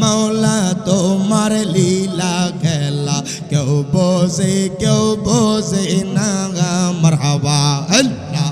मौला तुम्हार लीला खेला क्यों बोझे ना मरहबा अल्लाह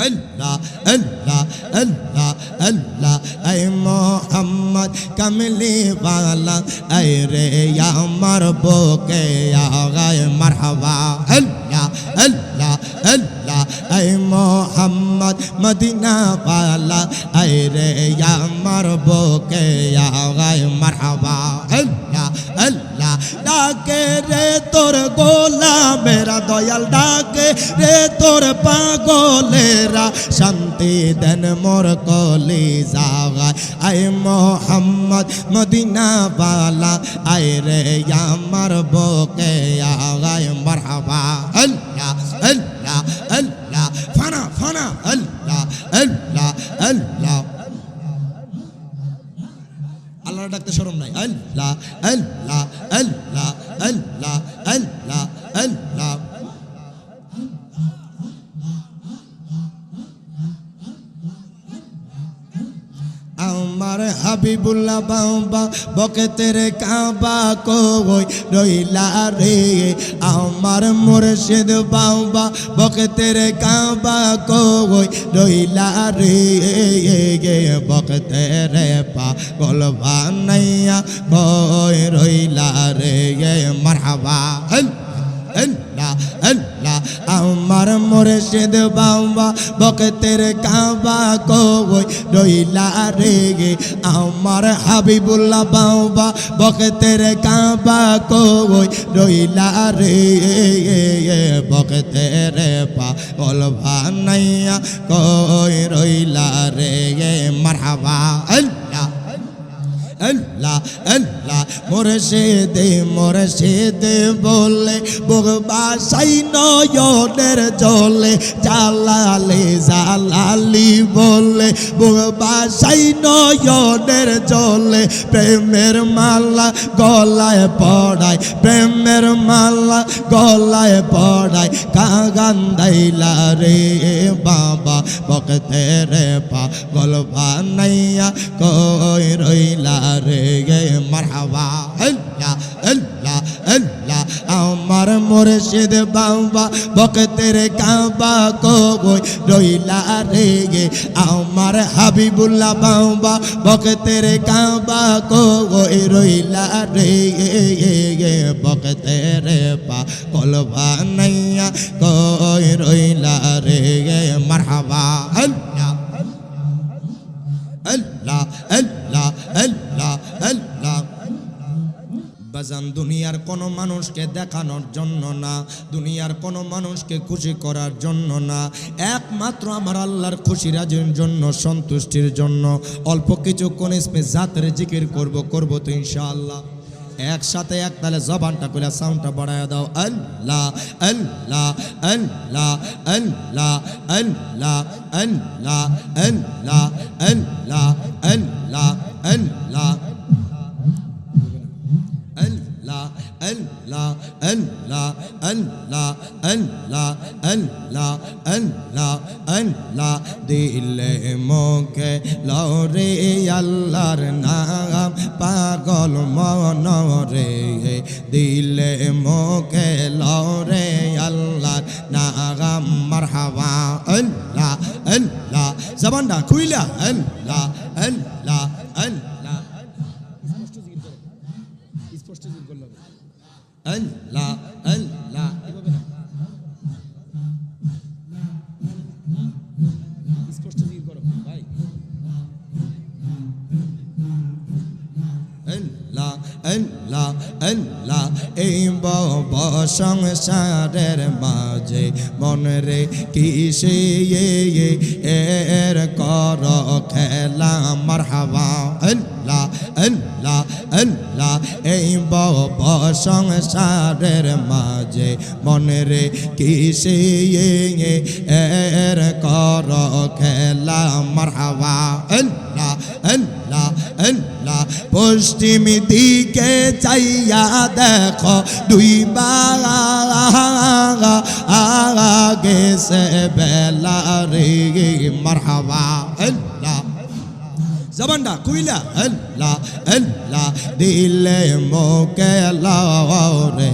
अल्लाह अल्लाह अल्लाह अल्लाह ऐ मोहम्मद कमली वाला ऐ रे या मरबो के या गाय मरहबा अल्लाह अल्लाह अल्लाह ऐ मोहम्मद मदीना वाला ऐ रे या मरबो के या गाय मरहबा अल्लाह अल्लाह डाके रे तोर गोला मेरा दयाल डाके रे तोर पागलेरा शांति देन मोर कली जागाय आय मोहम्मद मदीना वाला आय रे या मरबो के या गाय मरहबा अल्लाह अल्लाह अल्लाह फना फना अल्लाह अल्लाह अल्लाह আল্লাহ ডাকতে শরম নাই আল্লাহ আল্লাহ আল্লাহ আল্লাহ আল্লাহ আল্লাহ আমার হাবিবুল্লাহ বাবা বকে তেরে কাবা কই রইলা রে আমার মুর্শিদ বাবা বকে তেরে কাবা কই রইলা রে বকে তেরে পাগল বানাইয়া কই রইলা রে মারহাবা अल्लाह अल्लाह আমার মুর্শিদ বাবা বকতের কাবা কই রইলা রে আমার হাবিবুল্লাহ বাবা বকতের কাবা কই রইলা রে বকতের পাগল বানাইয়া কই রইলা রে মারহাবা আল্লাহ अल्लाह अल्लाह मुर्शिद बोले बुगबासाई नयনের জলে জালালি জালালি बोले बुगबासाई নয়নের জলে প্রেমের মালা গলায় পড়ায় প্রেমের মালা গলায় পড়ায় কাগান্দাইলা রে বাবা বকতের পাগল বানাইয়া কই রইলা রে মারহাবা আল্লাহ আল্লাহ আল্লাহ আমার মুর্শিদ বাবা বকতের কাবা কই রইলা রে আমার হাবিবুল্লাহ বাবা বকতের কাবা কই রইলা রে বকতের পাগল বানাইয়া কই রইলা রে মারহাবা আল্লাহ अल्लाह अल्लाह अल्लाह अल्लाह বাজান দুনিয়ার কোনো মানুষকে দেখানোর জন্য না দুনিয়ার কোনো মানুষকে খুশি করার জন্য না একমাত্র আমার আল্লাহর খুশি রাজির জন্য সন্তুষ্টির জন্য অল্প কিছুক্ষণ ইসমে জাতের জিকির করব তো ইনশাআল্লাহ একসাথে এক তালে জবানটা কইলা সাউন্ডটা বাড়ায়া দাও আল্লাহ আল্লাহ আল্লাহ আল্লাহ আল্লাহ আল্লাহ আল্লাহ আল্লাহ আল্লাহ আল্লাহ अल्लाह अल्लाह अल्लाह अल्लाह अल्लाह अल्लाह अल्लाह दिल मोके लौरे अल्लाहर नाम पागल मन रे दिल मोके लौरे अल्लाहर नाम मरहबा अल्लाह अल्लाह जबानটা খুইলা अल्लाह अल्लाह अल्लाह স্পষ্ট জিকির করলাম अल्लाह अल्लाह স্পষ্ট জিকির করো ভাই अल्लाह अल्लाह अल्लाह এই বাবা সংসারের মাঝে মন রে কিসে এর কর খেলা মারহাবা अल्लाह अल्लाह अल्लाह এই বাবা সংসারের মাঝে মন রে কিসে এর কর খেলা মারহাবা अल्लाह अल्लाह अल्लाह পশ্চিম দিকে চাইয়া দেখো দুই বাগা আগে সে বেলা রে মারহাবা अल्लाह জবানটা কুইলা আল্লাহ আল্লাহ দিলে মোকে লাও রে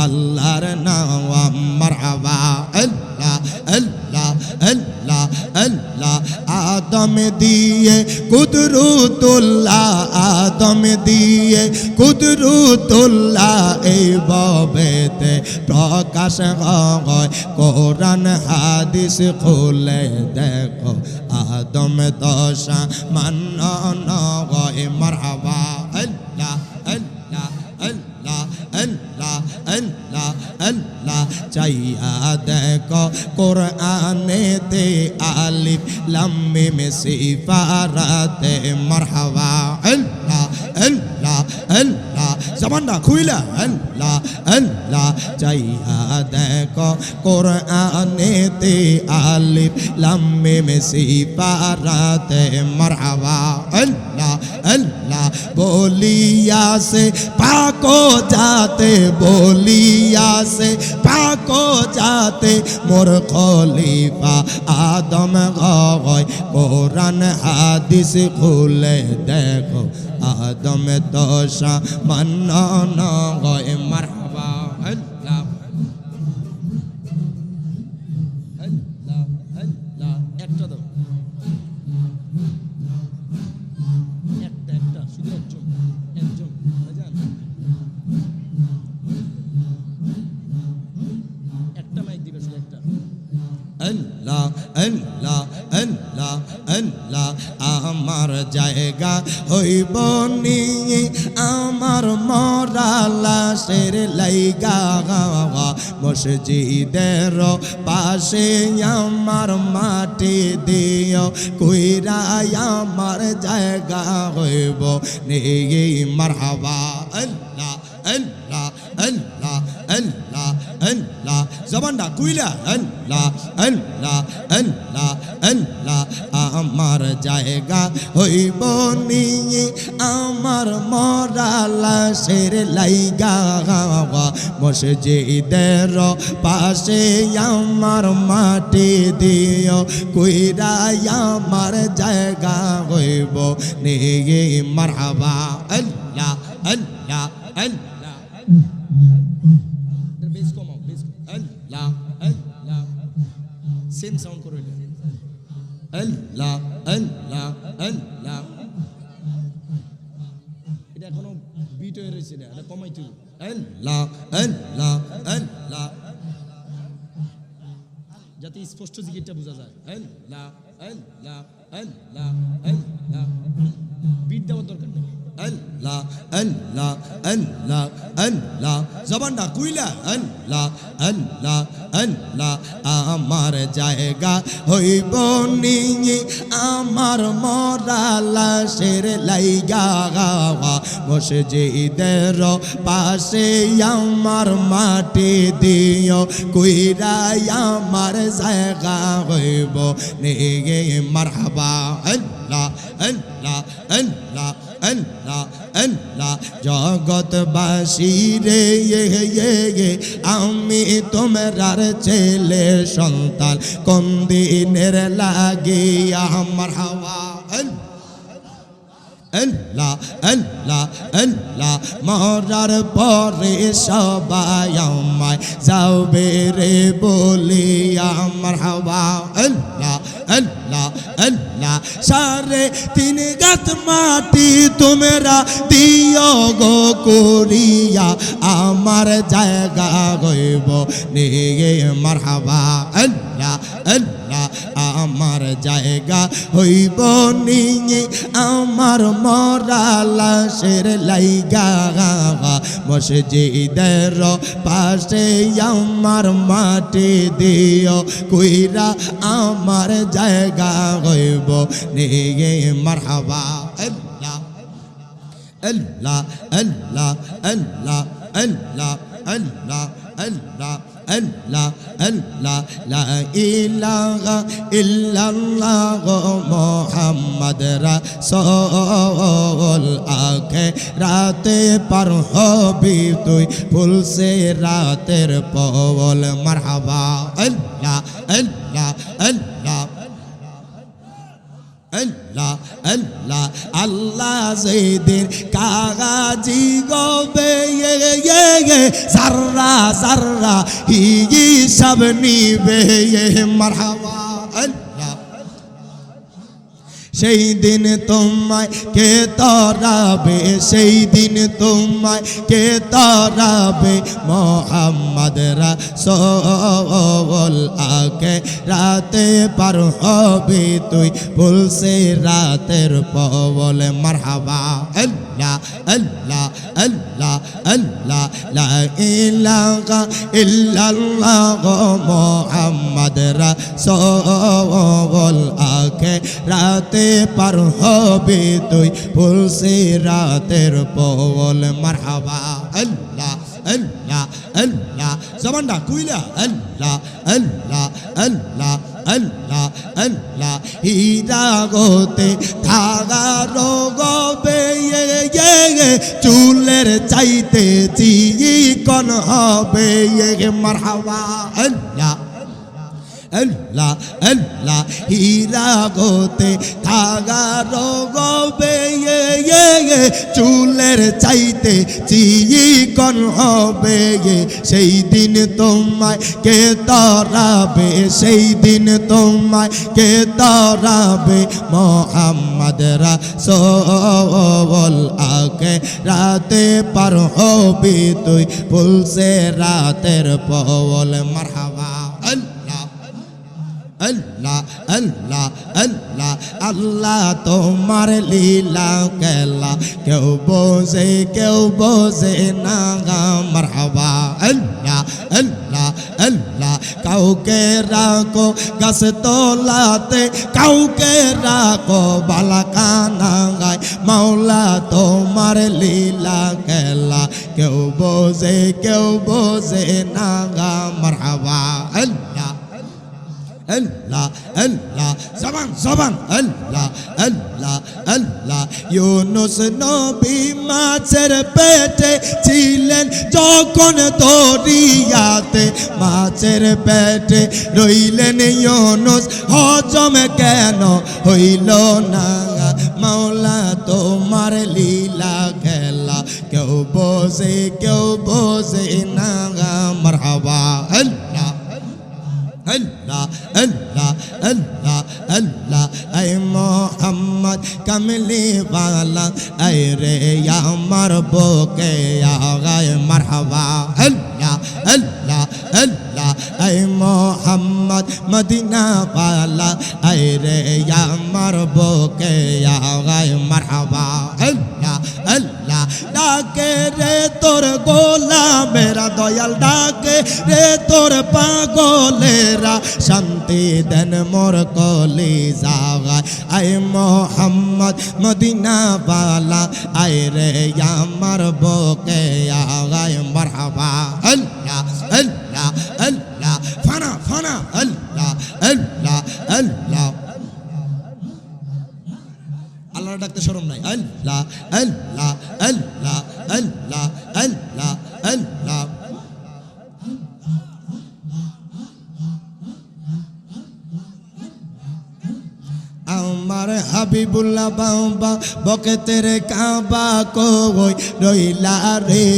আল্লাহর নাম মারহাবা আল্লাহ আল্লাহ আল্লাহ আল্লাহ আদম দিয়ে কুদরতুল্লাহ আদম দিয়ে কুদরতুল্লাহ এই ভবেতে প্রকাশ হয় কোরআন হাদিস খুলে দেখো আদম দশা মান্ন হয় মারহাবা আল্লাহ আল্লাহ আল্লাহ আল্লাহ আল্লাহ আল্লাহ চাইয়া দেখো কোরআনেতে আলিফ লাম মিম সিফারাতে মারহাবা আল্লাহ আল্লাহ আল্লাহ জবানটা খুইলা আল্লাহ আল্লাহ চাইয়া দেখো কোরআনেতে আলিফ লাম মিম সিফারাতে মারহাবা আল্লাহ আল্লাহ বলিয়া সে পাকো जाते बोलिया से पाको जाते मोर खलीफा आदम गय कुरान हादिस खुले देखो आदम दशा मन गय मरहबा अल्लाह अल्लाह अल्लाह একটা দাও একটা শুধু একজন ভাইজান একটা মাইক দিবে শুধু একটা আল্লাহ আল্লাহ আল্লাহ আল্লাহ আমার জায়গা হইব নি আমার মরা লাশের লাইগা মসজিদের পাশে আমার মাটি দিও কইরা আমার জায়গা হইব নি মারহাবা আল্লাহ আল্লাহ আল্লাহ আল্লাহ আল্লাহ জবানটা কুইলা আল্লাহ আল্লাহ আল্লাহ আল্লাহ আমার জায়গা হইব নি আমার মরা লাশের লাইগা মসজিদের পাশে আমার মাটি দিও কইরা আমার জায়গা হইব নি মারহাবা আল্লাহ আল্লাহ আল্লাহ বেশ কমাও বেশ আল্লাহ আল্লাহ সেম সাউন্ড করে আল্লাহ আল্লাহ আল্লাহ এটা এখনো বিট হয়ে রয়েছে না এটা কমাইতে আল্লাহ আল্লাহ আল্লাহ যাতে স্পষ্ট জিকিরটা বোঝা যায় আল্লাহ আল্লাহ আল্লাহ আল্লাহ বিট দেওয়ার দরকার নেই আল্লাহ আল্লাহ আল্লাহ আল্লাহ জবানটা কুইলা আল্লাহ আল্লাহ আল্লাহ আমার জায়গা হইব নি আমার মরা লাশের লাইগা মসজিদের পাশে আমার মাটি দিও কইরা আমার জায়গা হইব নি মারহাবা আল্লাহ আল্লাহ আল্লাহ আল্লাহ আল্লাহ জগৎবাসী রে আমি তোমরার ছেলে সন্তান কোন দিনের লাগিয়া মারহাবা আল্লাহ আল্লাহ আল্লাহ মরার পরে সবাই আমায় যাবে রে বলিয়া মারহাবা আল্লাহ আল্লাহ আল্লাহ সাড়ে 3 গাত মাটি তোমরা দিও গো করিয়া আমার জায়গা হইব নে মারহাবা আল্লাহ আল্লাহ আমার জায়গা হইব নি আমার মরা লাশের লাইগা মসজিদের পাশে আমার মাটি দিও কইরা আমার জায়গা হইব নে মারহাবা আল্লাহ আল্লাহ আল্লাহ আল্লাহ আল্লাহ আল্লাহ আল্লাহ আল্লাহ আল্লাহ লা ইলাহা ইল্লাল্লাহ মুহাম্মদ রাসূল আখিরাতে পার হবি তুই ফুলসে রাতের পবল মারহাবা আল্লাহ আল্লাহ আল্লাহ আল্লাহ আল্লাহ আল্লাহ যেদিন কাগাজি গবে সাররা সাররা হিসাব নিবে মারহাবা আল্লাহ সেই দিন তোমায় কে তরাবে সেই দিন তোমায় কে তরাবে মোহাম্মদ রাসূল আকে রাতে পার হবে তুই বলছে রাতের পবল মারহাবা আল্লাহ আল্লাহ আল্লাহ আল্লাহ লা ইলাহা ইল্লাল্লাহ মোহাম্মদ রাসূল আকে রাতে পার হবে তুই বলছে রাতের পবল মারহাবা আল্লাহ আল্লাহ আল্লাহ জবানটা কুইলা আল্লাহ আল্লাহ আল্লাহ আল্লাহ আল্লাহ হীরা গোতে ধাগা রোগবে চুলের চাইতে চিকন হবে মারহাবা আল্লাহ আল্লাহ আল্লাহ হীরা গোতে ধাগা রোগবে চুলের চাইতে চিকন হবে সেই দিন তোমায় কে তরাবে সেই দিন তোমায় কে তরাবে মোহাম্মদ রাসূল আকে রাতে পার হবে তুই বলছে রাতের পবল মারহাবা আল্লাহ আল্লাহ আল্লাহ আল্লাহ তোমার লীলা খেলা কেউ বোঝে না মারহাবা আল্লাহ আল্লাহ আল্লাহ কাউকে রাখো গাছ তোলাতে কাউকে রাখো বালাকানা গায় মাওলা তোমার লীলা খেলা কেউ বোঝে না মারহাবা আল্লাহ আল্লাহ আল্লাহ জবান জবান আল্লাহ আল্লাহ আল্লাহ ইউনুস নবী মাছের পেটে ছিলেন যখন দরিয়াতে মাছের পেটে রইলেন ইউনুস হজম কেন হইল না মাওলা তোমার লীলা খেলা কেউ বোঝে না মারহাবা আল্লাহ আল্লাহ আল্লাহ আল্লাহ আল্লাহ আই মোহাম্মদ কামলি ওয়ালা আই রে আমার বুকে আগায় মারহাবা আল্লাহ আল্লাহ আল্লাহ আই মোহাম্মদ মদিনা ওয়ালা আই রে আমার বুকে আগায় মারহাবা আল্লাহ আল্লাহ ডাকে রে তোর গোলামেরা দয়াল ডাকে রে তোর পাগলেরা শান্তি দেন মোর কলিজা আয় মোহাম্মদ মদিনা ওয়ালা আয় রে আমার বুকে আগায় মারহাবা আল্লাহ আল্লাহ আল্লাহ ফানা ফানা আল্লাহ আল্লাহ আল্লাহ আল্লাহ ডাকতে শরম নাই আল্লাহ আল্লাহ আল্লাহ আল্লাহ আল্লাহ আল্লাহ আমার হাবিবুল্লাহ বাবা বকে তেরে কাবা কই রইলা রে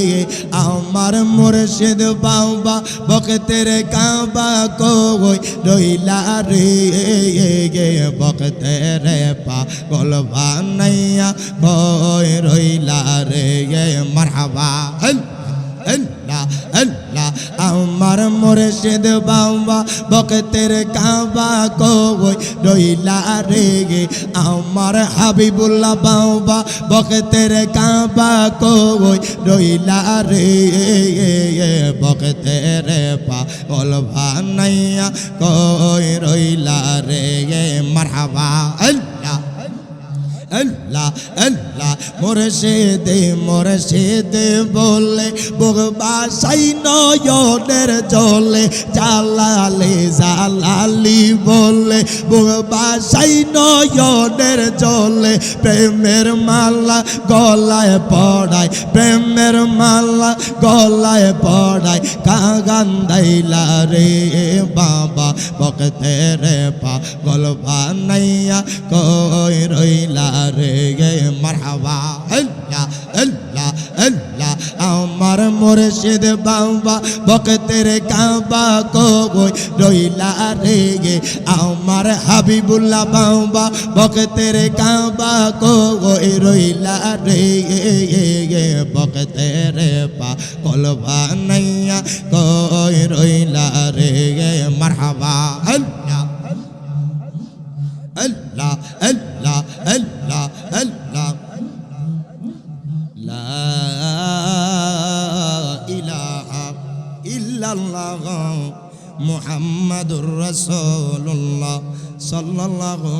আমার মুর্শিদ বাবা বকে তেরে কাবা কই রইলা রে বকে তেরে পাগল বানাইয়া কই রইলা রে মারহাবা আল্লাহ আল্লাহ আমার মুর্শিদ বাবা বকতের কাবা কই রইলা রে আমার হাবিবুল্লাহ বাবা বকতের কাবা কই রইলা রে বকতের পাগল বানাইয়া কই রইলা রে মারহাবা আল্লাহ আল্লাহ আল্লাহ আল্লাহ মুর্শিদে মুর্শিদে বলে বুক বাসাই নয়নের জলে জালালে জালালি বলে বুক বাসাই নয়নের জলে প্রেমের মালা গলায় পড়ায় প্রেমের মালা গলায় পড়ায় কাগান্দাইলা রে বাবা বকতে রে পাগল বানাইয়া কই রইলা রে মারহাবা আল্লাহ আল্লাহ আল্লাহ আমার মুর্শিদ বাবা বকতের কাবা কই রইলা রে আমার হাবিবুল্লাহ বাবা বকতের কাবা কই রইলা রে বকতের পাগল বানাইয়া কই রইলা রে মারহাবা আল্লাহ আল্লাহ আল্লাহ আল্লাহ আল্লাহ লা ইলাহা ইল্লাল্লাহ মুহাম্মাদুর রাসূলুল্লাহ সাল্লাল্লাহু